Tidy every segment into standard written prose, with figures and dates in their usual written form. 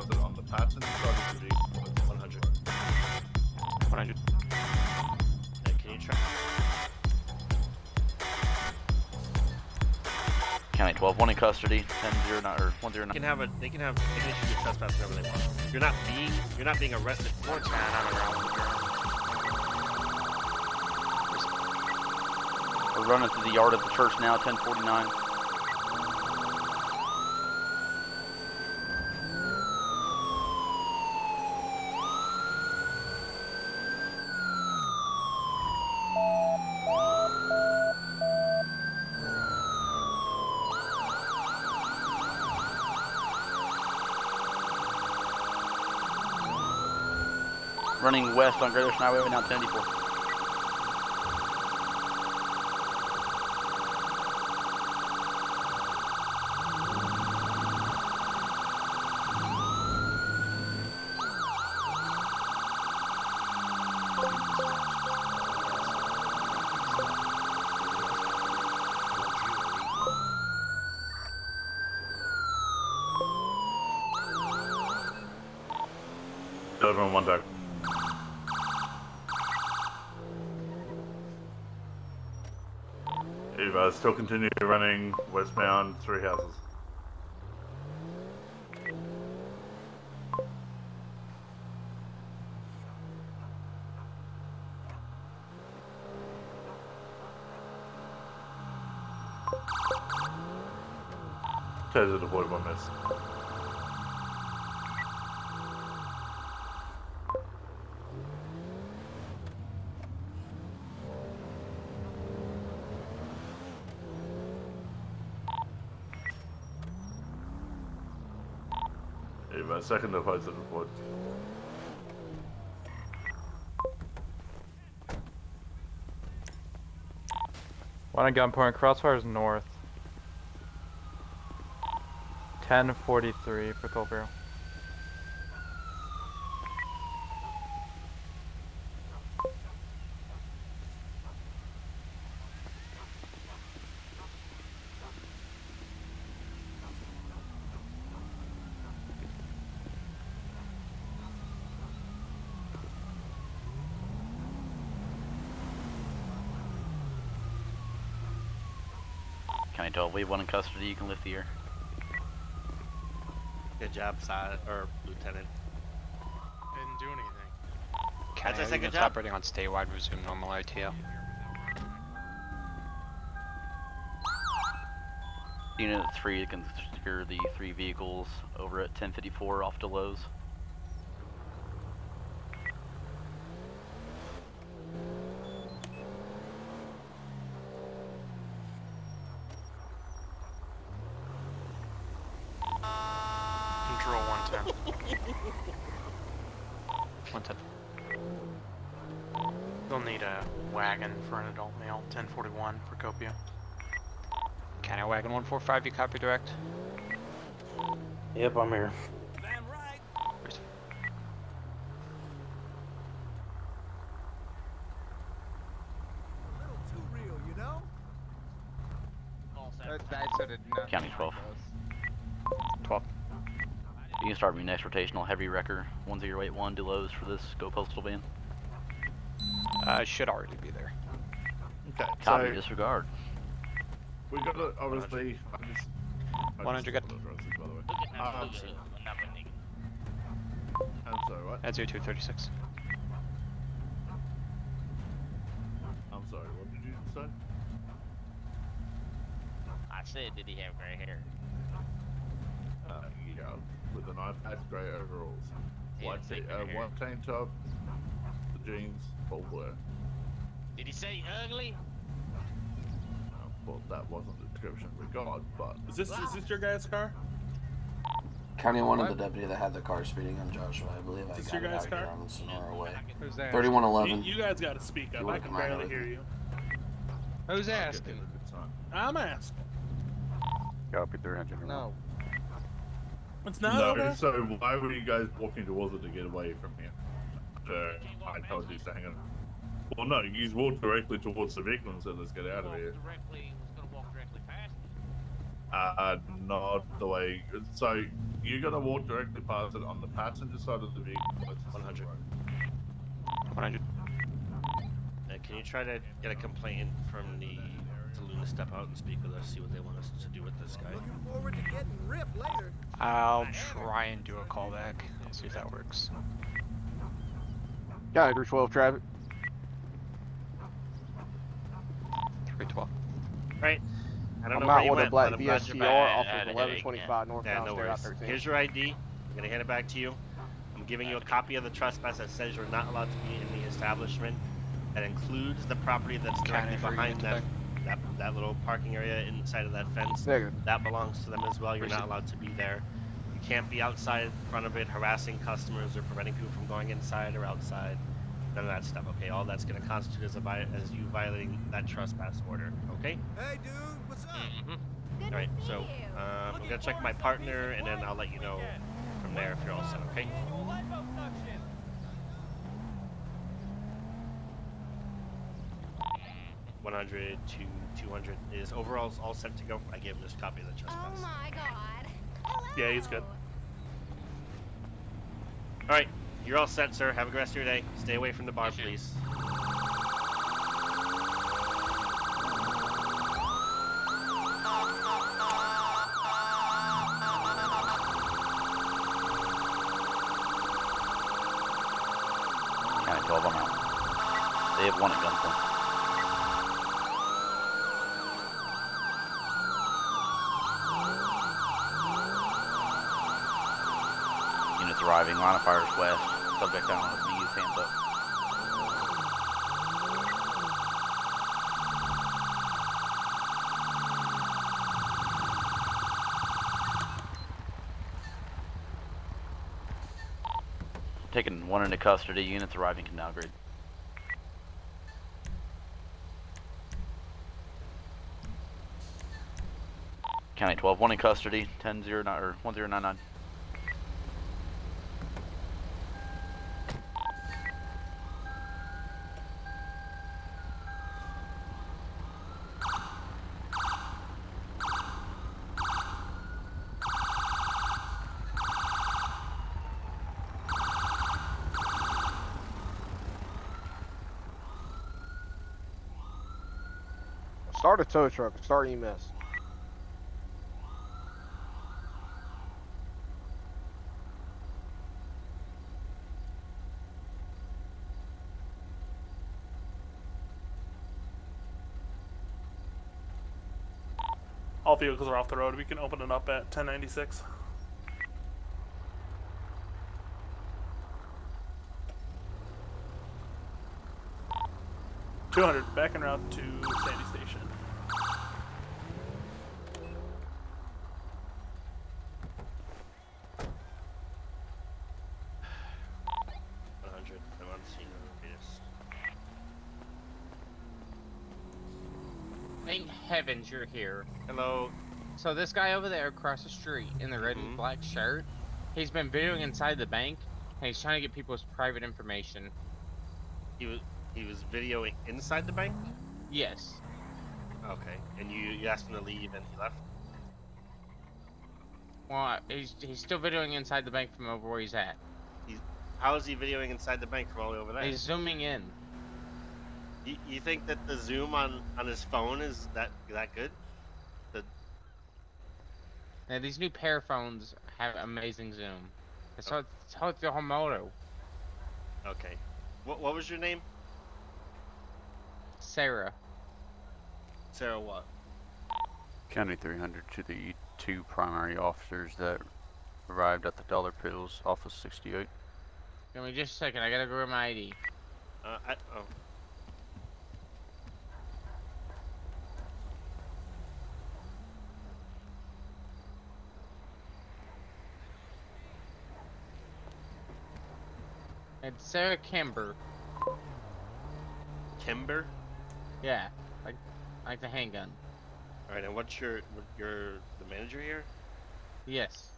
was it on the passenger side of the Jeep? 100. 100. Can you try? County 12, 1 in custody, 10-0, or 1-0. They can issue the trespass whenever they want. You're not being arrested for it. We're running through the yard of the church now, 1049. Running west on Great Ocean Highway, now 1084. Everyone, one back. Eva, still continue running westbound, 3 houses. Taser deployed, 1 miss. Eva, second taser deployed. One at gunpoint, crossfires north. 1043 for Colville. County 12, we have 1 in custody, you can lift the ear. Good job, Lieutenant. Didn't do anything. As I said, good job. Operating on statewide, resume normal RTO. Unit 3 can secure the 3 vehicles over at 1054 off to Lowe's. Control 110. 110. They'll need a wagon for an adult male. 1041 for Copia. County wagon 145, you copy direct? Yep, I'm here. County 12. 12. You can start me next rotational heavy wrecker 1081 to Lowe's for this Go Postal van. Should already be there. Okay, Copy, so disregard. we got to obviously. 100 good. By the way. I'm sorry, what? That's 0236. I'm sorry, what did you say? I said, did he have gray hair? Yeah, with a nice patch grey overalls. White tank top, the jeans, full blur. Did he say ugly? Well, that wasn't the description we got, but... Is this your guy's car? County 1 of the deputy that had the car speeding on Joshua. I believe I Is this got your it out guy's here car? on the Sonora way. Who's that? 3111. You guys gotta speak up. I can barely hear you. Who's asking? I'm asking. Copy 300. No. It's not No, over? so why were you guys walking towards it to get away from here? I told you to hang on. Well, no, you walked directly towards the vehicle and said, let's get out of here. Was gonna walk directly past Not the way. So you're gonna walk directly past it on the passenger side of the vehicle. 100. 100. Can you try to get a complaint from the saloon to step out and speak with us, see what they want us to do with this guy? Looking forward to getting ripped later. I'll try and do a callback. See if that works. Got 312 traffic. 312. Right. I don't I'm know where out you with a went, black but I'm glad you're VSTR back. off of 1125 northbound Yeah, no State Route worries. 13. Here's your ID. I'm gonna hand it back to you. I'm giving you a copy of the trespass that says you're not allowed to be in the establishment. That includes the property that's directly behind that little parking area inside of that fence. Negative. That belongs to them as well. You're not allowed to be there. You can't be outside in front of it harassing customers or preventing people from going inside or outside. None of that stuff, okay? All that's going to constitute as you violating that trespass order, okay? Hey, dude, what's up? All right, so I'm going to check my partner, and then I'll let you know from there if you're all set, okay? $100 to 200 is overall all set to go. I gave him this copy of the trespass. Oh my god. Hello. Yeah, he's good. All right, you're all set, sir. Have a good rest of your day. Stay away from the bar, please. County 12, I'm out. They have one at gunpoint. Units arriving, line of fire is west. Subject down on his knees, hands up. Taking one into custody, units arriving can now grade. County 12, one in custody, 10-0 or 1099. Start a tow truck. Start EMS. All vehicles are off the road. We can open it up at 1096. $200 back en route to Sandy Station. I'm on scene. Thank heavens you're here. Hello. So this guy over there across the street in the red and black shirt, he's been videoing inside the bank, and he's trying to get people's private information. He was videoing inside the bank? Yes. Okay. And you asked him to leave and he left? Well, he's still videoing inside the bank from over where he's at. How is he videoing inside the bank from all the way over there? He's zooming in. You think that the zoom on his phone is that good? Now these new pair phones have amazing zoom. It's the whole motto. Okay. What was your name? Sarah. Sarah what? County 300 to the two primary officers that arrived at the Dollar Pills, Office 68. Give me just a second, I gotta grab my ID. Oh. It's Sarah Kimber. Kimber? Yeah, like the handgun. Alright, and what's you're the manager here? Yes.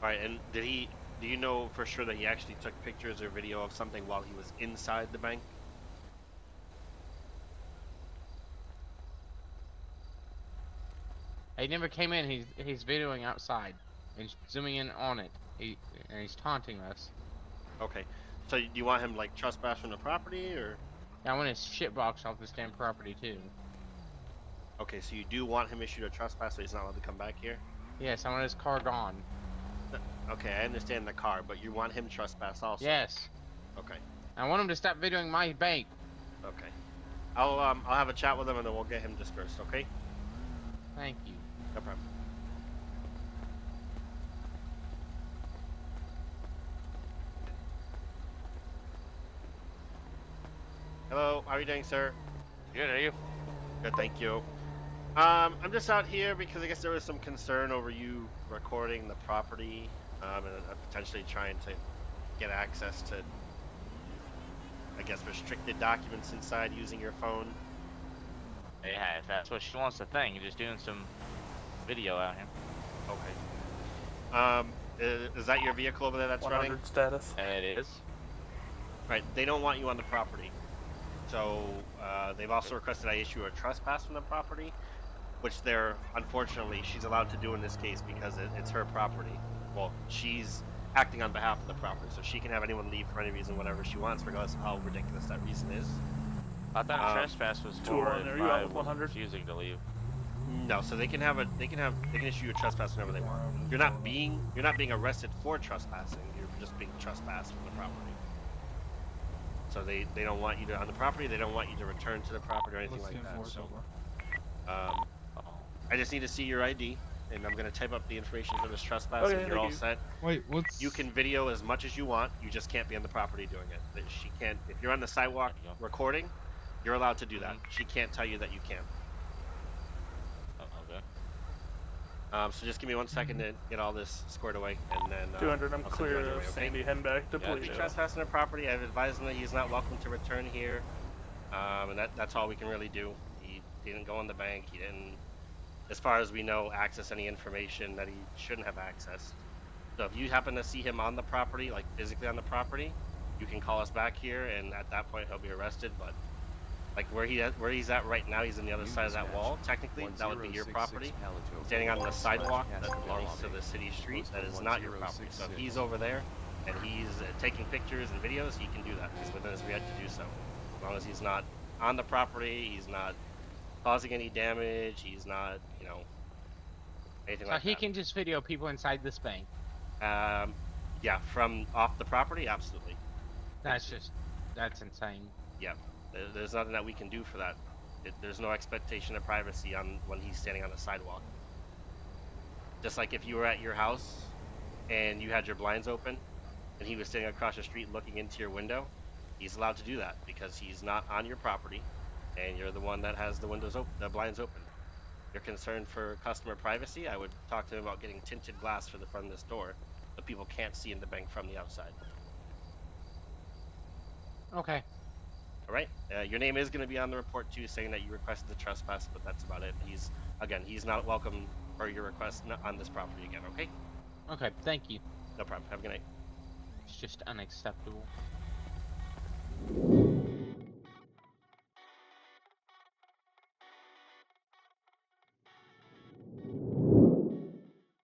Alright, and do you know for sure that he actually took pictures or video of something while he was inside the bank? He never came in. He's videoing outside and zooming in on it. And he's taunting us. Okay. So do you want him like trespass from the property or? I want his shitbox off this damn property too. Okay, so you do want him issued a trespass so he's not allowed to come back here? Yes, I want his car gone. Okay, I understand the car, but you want him trespass also? Yes. Okay. I want him to stop videoing my bank. Okay. I'll have a chat with him and then we'll get him dispersed, okay? Thank you. No problem. Hello, how are you doing, sir? Good, are you? Good, thank you. I'm just out here because I guess there was some concern over you recording the property and potentially trying to get access to, I guess, restricted documents inside using your phone. Yeah, if that's what she wants to think, you're just doing some video out here. Okay. Is that your vehicle over there that's 100 running? status. It is. Right, they don't want you on the property. So, they've also requested I issue a trespass from the property, which unfortunately, she's allowed to do in this case because it's her property. Well, she's acting on behalf of the property, so she can have anyone leave for any reason, whatever she wants, regardless of how ridiculous that reason is. I thought trespass was for on there. if You out I with was 100? refusing to leave. No, so they can issue you a trespass whenever they want. You're not being arrested for trespassing. You're just being trespassed from the property. So they don't want you on the property. They don't want you to return to the property or anything like that. So, I just need to see your ID, and I'm gonna type up the information for this trespass. Okay, and you're all thank you. set. Wait, what's... You can video as much as you want. You just can't be on the property doing it. She can't. If you're on the sidewalk recording, you're allowed to do that. She can't tell you that you can't. Okay. So just give me 1 second to get all this squared away, and then 200, I'm I'll send you clear on your of way, okay? Sandy, heading back to Yeah, If he's Paleto. trespassing the property, I've advised him that he's not welcome to return here, and that's all we can really do. He didn't go in the bank. He didn't, as far as we know, access any information that he shouldn't have accessed. So if you happen to see him on the property, like physically on the property, you can call us back here, and at that point he'll be arrested. But like where he's at right now, he's on the other side of that wall. Technically, that would be your property. Standing on the sidewalk that belongs to the city street, that is not your property. So if he's over there and he's taking pictures and videos, he can do that. He's within his right to do so. As long as he's not on the property, he's not causing any damage, he's not, anything So like he that. can just video people inside this bank. Yeah, from off the property, absolutely. That's insane. Yeah, there's nothing that we can do for that. There's no expectation of privacy when he's standing on the sidewalk. Just like if you were at your house and you had your blinds open and he was standing across the street looking into your window, he's allowed to do that because he's not on your property and you're the one that has the blinds open. You're concerned for customer privacy, I would talk to him about getting tinted glass for the front of this door so people can't see in the bank from the outside. Okay. All right. Your name is going to be on the report too, saying that you requested the trespass, but that's about it. He's not welcome for your request on this property again. Okay. Okay, thank you. No problem. Have a good night. It's just unacceptable.